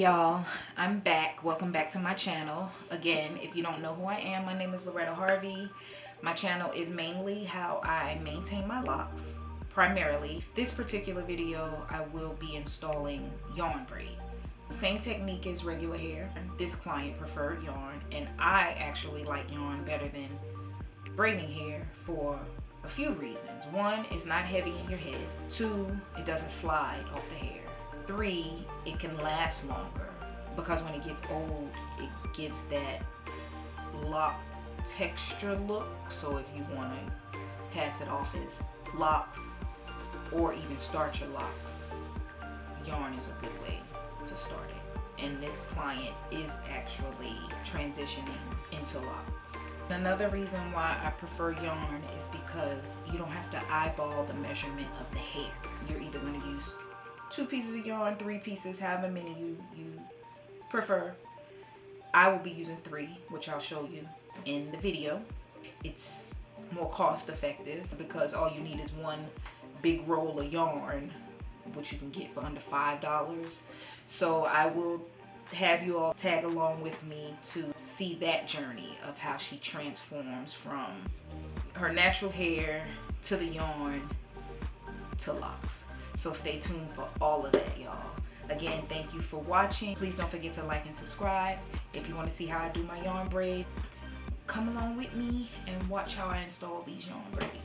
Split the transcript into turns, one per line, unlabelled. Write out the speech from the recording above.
y'all, I'm back. Welcome back to my channel. Again, if you don't know who I am, my name is Loretta Harvey. My channel is mainly how I maintain my locks, primarily. This particular video, I will be installing yarn braids. Same technique as regular hair. This client preferred yarn, and I actually like yarn better than braiding hair for a few reasons. One, it's not heavy in your head. Two, it doesn't slide off the hair. Three, it can last longer because when it gets old, it gives that lock texture look. So if you want to pass it off as locks or even start your locks, yarn is a good way to start it. And this client is actually transitioning into locks. Another reason why I prefer yarn is because you don't have to eyeball the measurement of the hair. You're either going to use 2 pieces of yarn, 3 pieces, however many you prefer. I will be using 3, which I'll show you in the video. It's more cost effective because all you need is one big roll of yarn, which you can get for under $5. So I will have you all tag along with me to see that journey of how she transforms from her natural hair to the yarn to locks. So stay tuned for all of that, y'all. Again, thank you for watching. Please don't forget to like and subscribe. If you want to see how I do my yarn braid, come along with me and watch how I install these yarn braids.